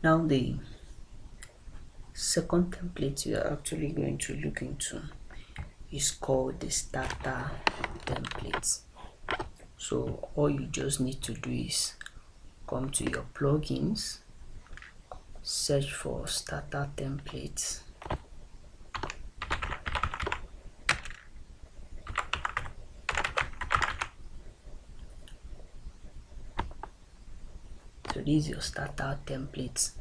Now the second template we are actually going to look into is called the starter template. So all you just need to do is come to your plugins, search for starter templates, so this is your starter templates.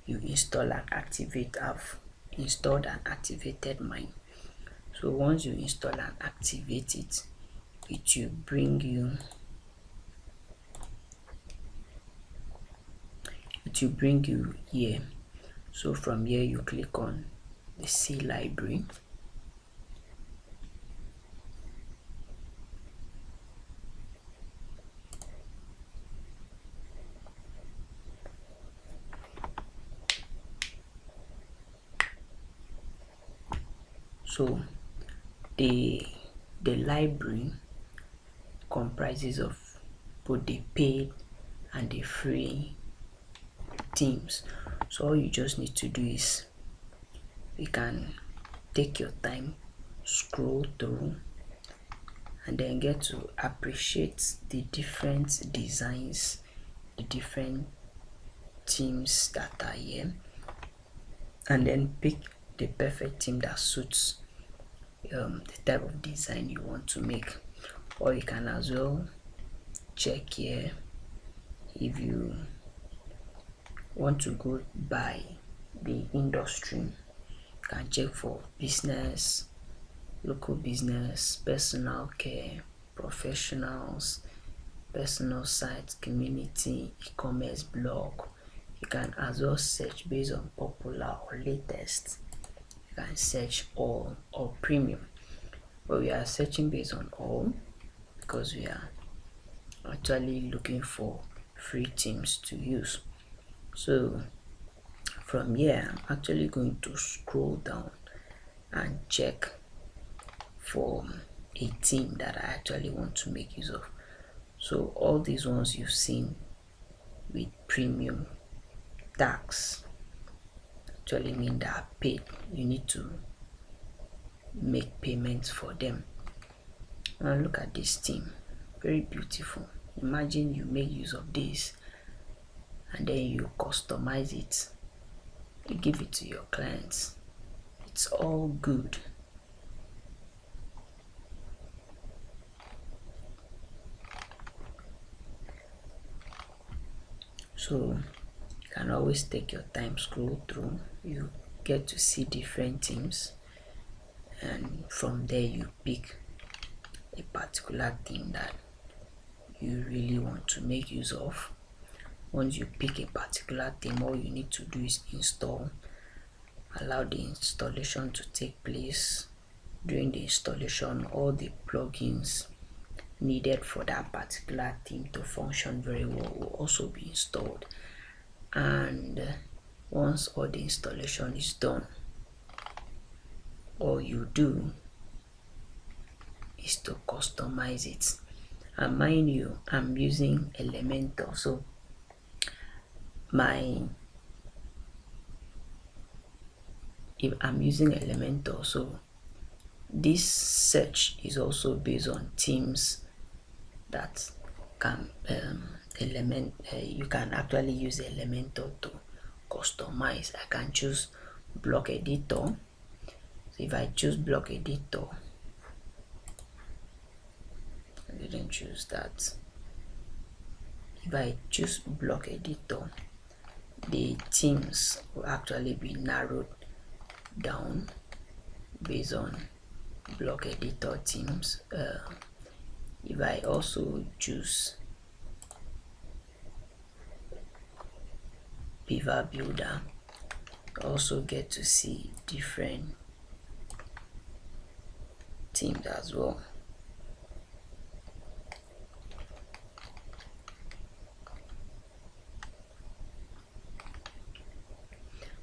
You install and activate. I've installed and activated mine. So once you install and activate it, it will bring you here. So from here you click on the C library. So the library comprises of both the paid and the free themes. So all you just need to do is you can take your time, scroll through, and then get to appreciate the different designs, the different themes that are here, and then pick the perfect theme that suits the type of design you want to make. Or you can as well check here if you want to go by the industry. You can check for business, local business, personal care, professionals, personal sites, community, e-commerce, blog. You can as well search based on popular or latest. You can search all or premium, but we are searching based on all because we are actually looking for free themes to use. So from here I'm actually going to scroll down and check for a theme that I actually want to make use of. So all these ones you've seen with premium tax actually mean that are paid. You need to make payments for them. Now look at this theme, very beautiful. Imagine you make use of this and then you customize it, you give it to your clients. It's all good. So you can always take your time, scroll through, you get to see different themes, and from there you pick a particular theme that you really want to make use of. Once you pick a particular theme, all you need to do is install, allow the installation to take place. During the installation, all the plugins needed for that particular theme to function very well will also be installed. And once all the installation is done, all you do is to customize it. And mind you, I'm using Elementor, so if I'm using Elementor, so this search is also based on themes that can you can actually use Elementor to customize. I can choose block editor. So if I choose block editor, I didn't choose that. If I choose block editor, the themes will actually be narrowed down based on block editor themes. If I also choose Beaver Builder, I also get to see different themes as well.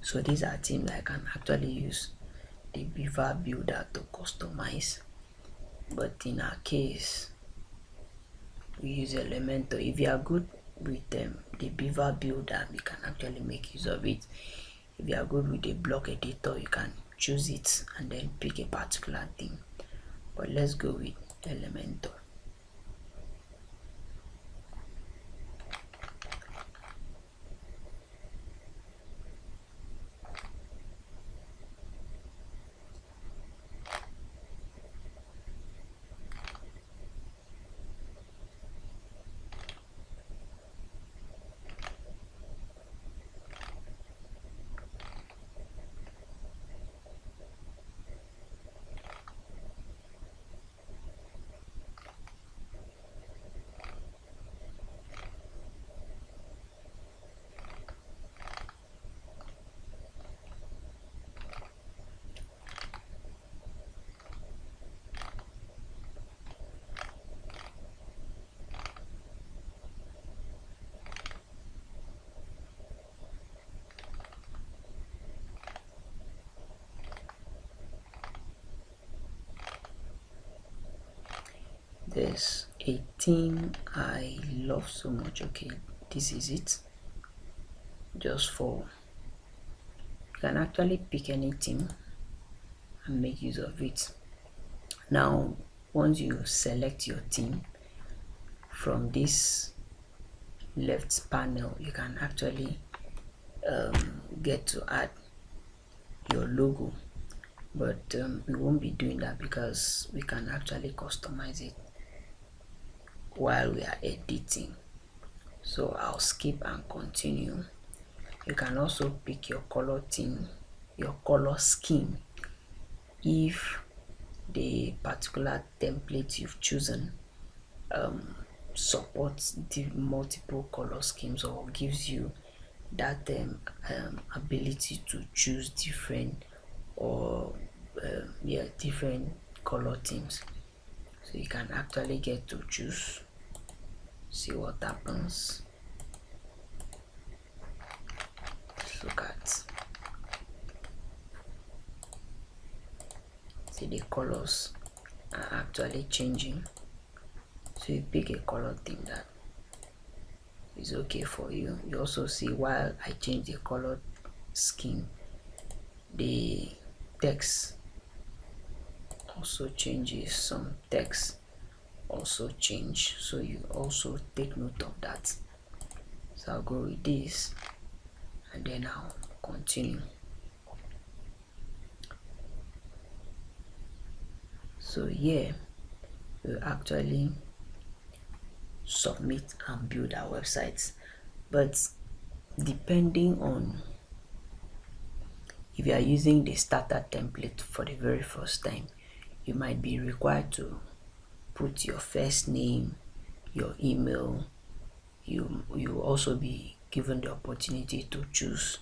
So these are themes I can actually use the Beaver Builder to customize, but in our case we use Elementor. If you are good with the beaver builder, you can actually make use of it. If you are good with a block editor, you can choose it and then pick a particular thing. But let's go with Elementor. There's a thing I love so much. Okay, this is it. Just for, you can actually pick anything and make use of it. Now, once you select your theme from this left panel, you can actually get to add your logo, but we won't be doing that because we can actually customize it while we are editing. So I'll skip and continue. You can also pick your color theme, your color scheme, if the particular template you've chosen supports the multiple color schemes or gives you that ability to choose different or different color themes. So you can actually get to choose. See what happens. Let's look at, see the colors are actually changing. So you pick a color theme that is okay for you. You also see while I change the color scheme, the text also changes. Some text also change, so you also take note of that. So I'll go with this and then I'll continue. So here we actually submit and build our websites, but depending on if you are using the starter template for the very first time, you might be required to put your first name, your email. You will also be given the opportunity to choose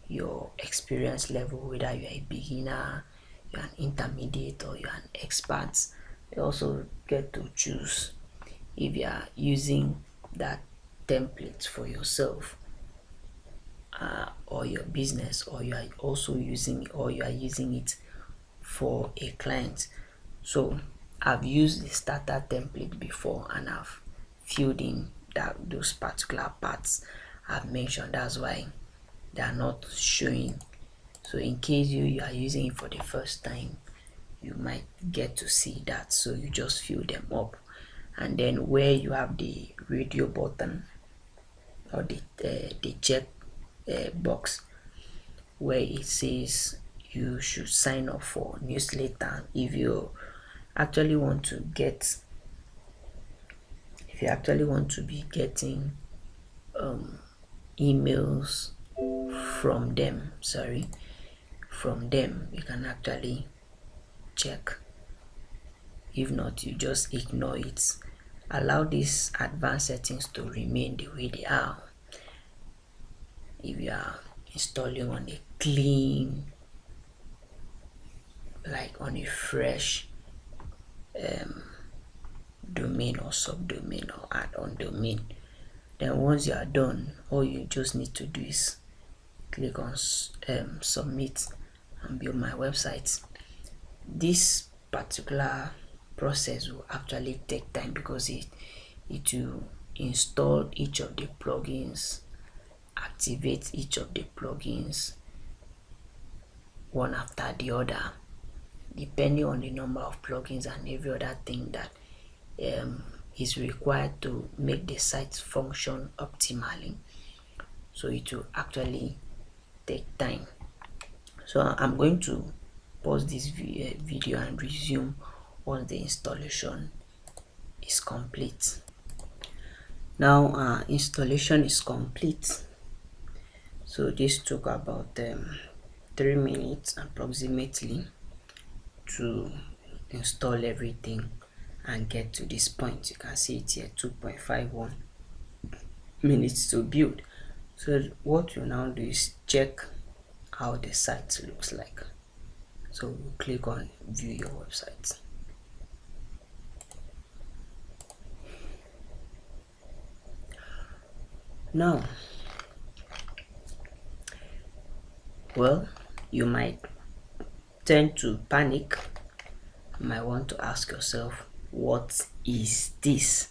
your experience level, whether you are a beginner, you're an intermediate, or you're an expert. You also get to choose if you are using that template for yourself or your business, or you are also using, or you are using it for a client. So I've used the starter template before and I've filled in those particular parts I've mentioned. That's why they are not showing. So in case you are using it for the first time, you might get to see that. So you just fill them up, and then where you have the radio button or the check box where it says you should sign up for newsletter. If you actually want to be getting emails from them, you can actually check. If not, you just ignore it. Allow these advanced settings to remain the way they are. If you are installing on a clean, like on a fresh domain or subdomain or add-on domain, then once you are done, all you just need to do is click on submit and build my website. This particular process will actually take time because it will install each of the plugins, activate each of the plugins one after the other, depending on the number of plugins and every other thing that is required to make the site function optimally. So it will actually take time. So I'm going to pause this video and resume once the installation is complete. Now installation is complete. So this took about 3 minutes approximately to install everything and get to this point. You can see it here, 2.51 minutes to build. So what you now do is check how the site looks like. So we'll click on view your website. Now, well, you might tend to panic. You might want to ask yourself, what is this?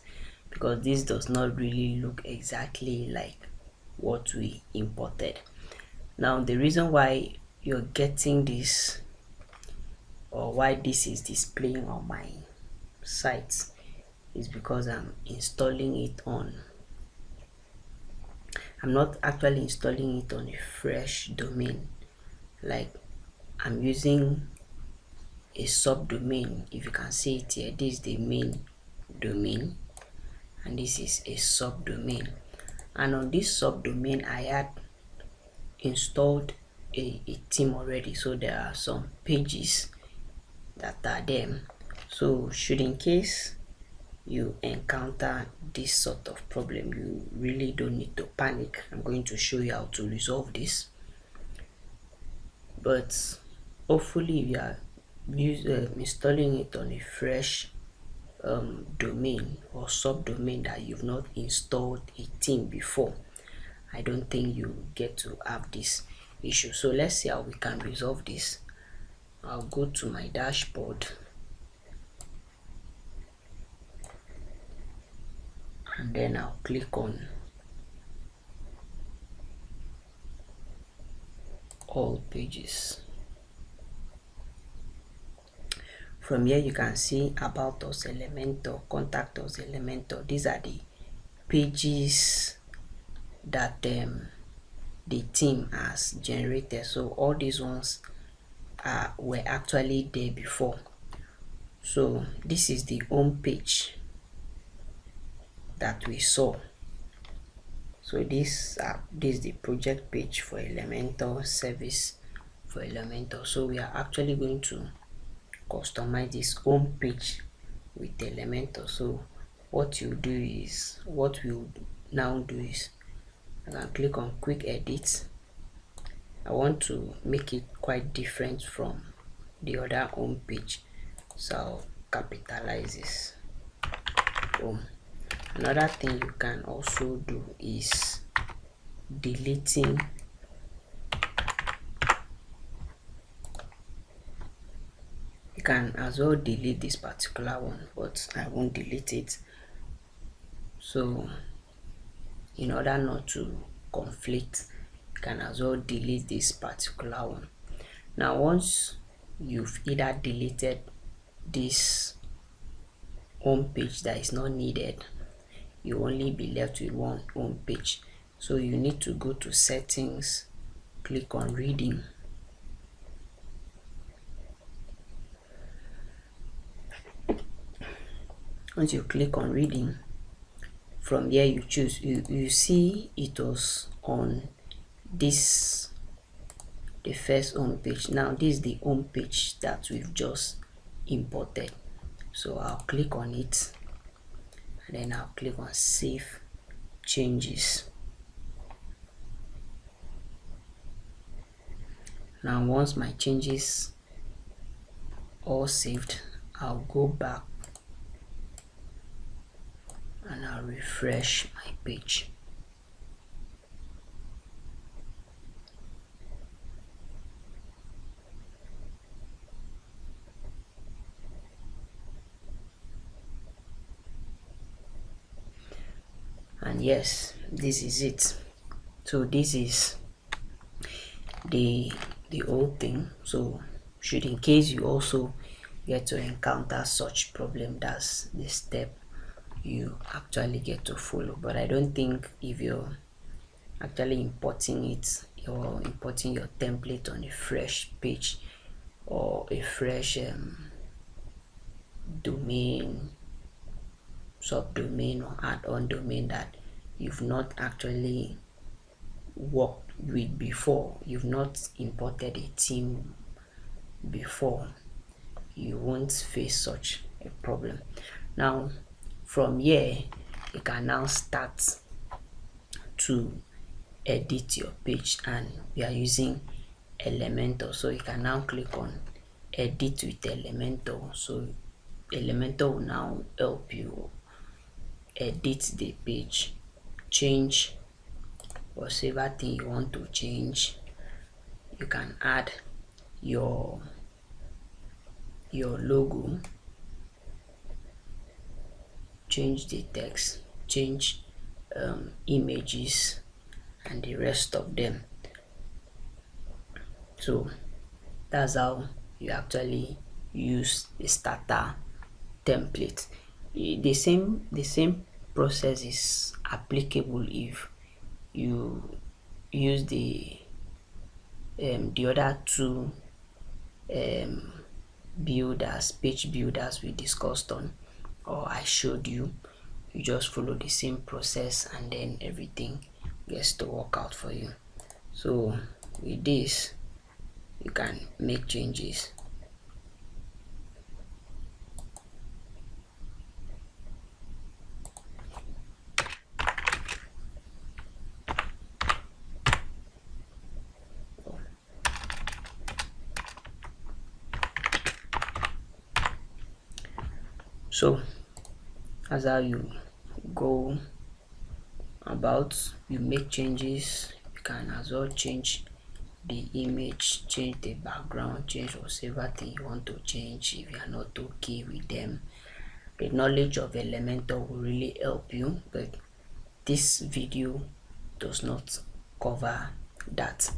Because this does not really look exactly like what we imported. Now, the reason why you're getting this, or why this is displaying on my site, is because I'm installing it on, I'm not actually installing it on a fresh domain. Like, I'm using a subdomain. If you can see it here, this is the main domain and this is a subdomain, and on this subdomain I had installed a theme already, so there are some pages that are there. So should in case you encounter this sort of problem, you really don't need to panic. I'm going to show you how to resolve this, but hopefully if you are installing it on a fresh domain or subdomain that you've not installed a theme before, I don't think you get to have this issue. So let's see how we can resolve this. I'll go to my dashboard and then I'll click on all pages. From here you can see about us, Elementor, contact us, Elementor. These are the pages that the team has generated. So all these ones were actually there before. So this is the home page that we saw. So this is the project page for Elementor, service for Elementor. So we are actually going to customize this home page with Elementor. So what you do is, what we'll now do is, I can click on quick edit. I want to make it quite different from the other home page, so I'll capitalize this. Another thing you can also do is deleting you can as well delete this particular one, but I won't delete it. So in order not to conflict, you can as well delete this particular one. Now once you've either deleted this home page that is not needed, you only be left with one home page. So you need to go to settings, click on reading. Once you click on reading, from here you choose, you see it was on this, the first home page. Now this is the home page that we've just imported. So I'll click on it and then I'll click on save changes. Now once my changes all saved, I'll go back and I'll refresh my page. yes, this is it. So this is the whole thing. So should in case you also get to encounter such problem, that's the step you actually get to follow. But I don't think if you're actually importing it, you're importing your template on a fresh page or a fresh domain, subdomain or add-on domain that you've not actually worked with before, you've not imported a theme before, you won't face such a problem. Now from here you can now start to edit your page, and we are using Elementor, so you can now click on edit with Elementor. So Elementor will now help you edit the page, change whatever thing you want to change. You can add your logo, change the text, change images and the rest of them. So that's how you actually use the starter template. The same process is applicable if you use the other two builders, page builders we discussed on, or I showed you. You just follow the same process and then everything gets to work out for you. So with this you can make changes. So that's how you go about. You make changes. You can as well change the image, change the background, change whatever thing you want to change if you are not okay with them. The knowledge of Elementor will really help you, but this video does not cover that.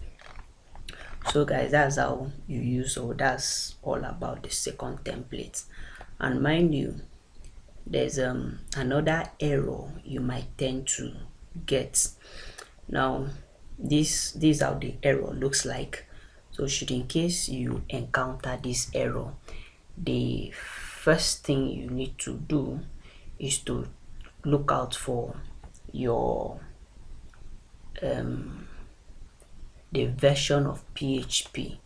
So guys, that's how you use, or that's all about the second template. And mind you, there's another error you might tend to get. Now this is how the error looks like. So should in case you encounter this error, the first thing you need to do is to look out for your the version of PHP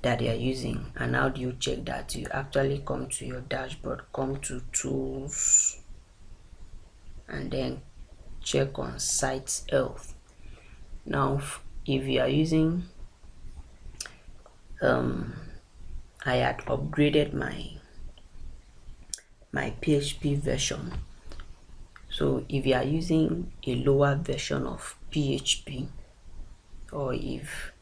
that they are using. And how do you check that? You actually come to your dashboard, come to tools, and then check on site health. Now if you are using I had upgraded my PHP version. So if you are using a lower version of PHP, or if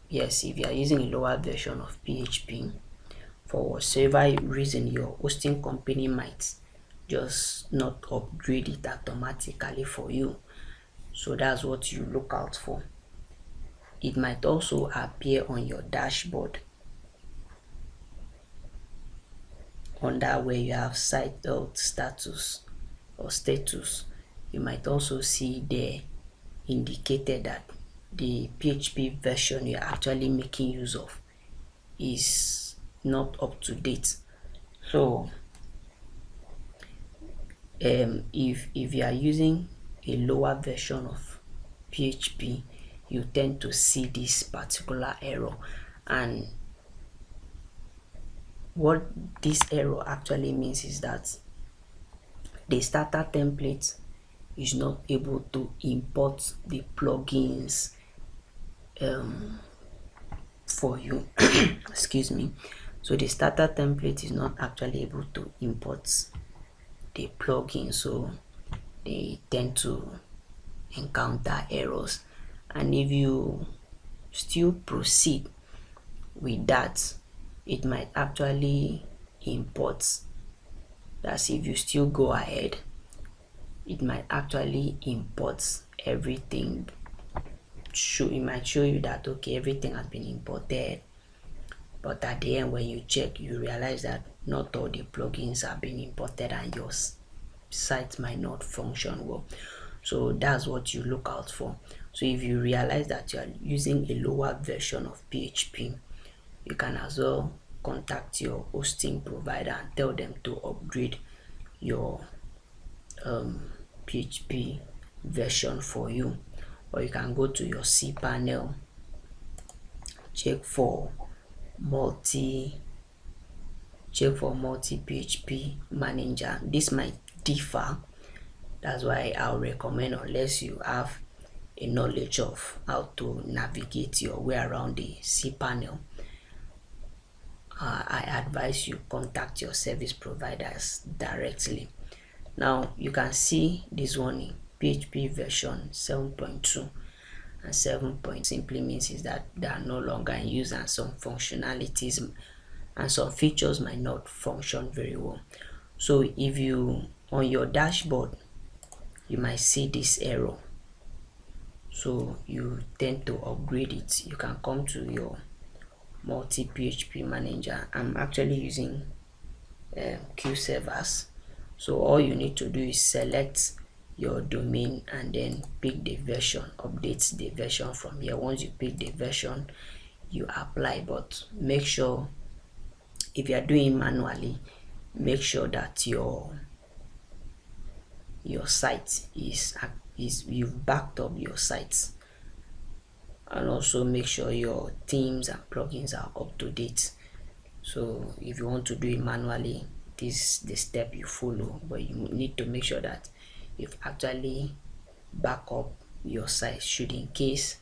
you are using a lower version of PHP, for whatever reason your hosting company might just not upgrade it automatically for you. So that's what you look out for. It might also appear on your dashboard under where you have site health status or status. You might also see there indicated that the PHP version you're actually making use of is not up to date. So if you are using a lower version of PHP, you tend to see this particular error. And what this error actually means is that the starter template is not able to import the plugins for you. Excuse me. So the starter template is not actually able to import the plugin, so they tend to encounter errors. And if you still proceed with that, it might actually import. That's if you still go ahead, it might actually import everything. It might show you that okay, everything has been imported, but at the end when you check, you realize that not all the plugins are being imported and your site might not function well. So that's what you look out for. So if you realize that you are using a lower version of PHP, you can as well contact your hosting provider and tell them to upgrade your PHP version for you. Or you can go to your cPanel, check for multi PHP manager. This might differ. That's why I'll recommend, unless you have a knowledge of how to navigate your way around the cPanel, I advise you contact your service providers directly. Now you can see this one in PHP version 7.2 and 7. Simply means is that they are no longer in use, and some functionalities and some features might not function very well. So if you on your dashboard, you might see this error, so you tend to upgrade it. You can come to your multi PHP manager. I'm actually using Q servers. So all you need to do is select your domain and then pick the version, update the version from here. Once you pick the version, you apply, but make sure if you are doing manually, make sure that your site is you've backed up your site, and also make sure your themes and plugins are up to date. So if you want to do it manually, this is the step you follow, but you need to make sure that you've actually back up your site, should in case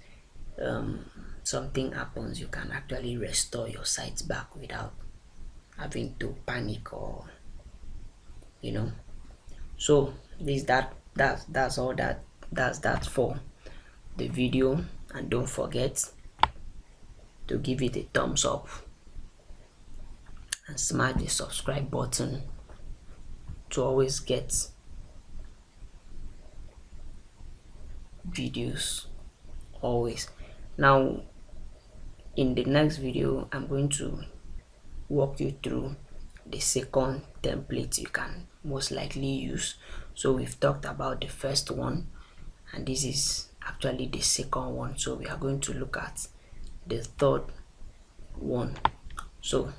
something happens, you can actually restore your site back without having to panic, or so this that's all that's that for the video. And don't forget to give it a thumbs up and smash the subscribe button to always get videos always. Now in the next video, I'm going to walk you through the second template you can most likely use. So we've talked about the first one, and this is actually the second one. So we are going to look at the third one. So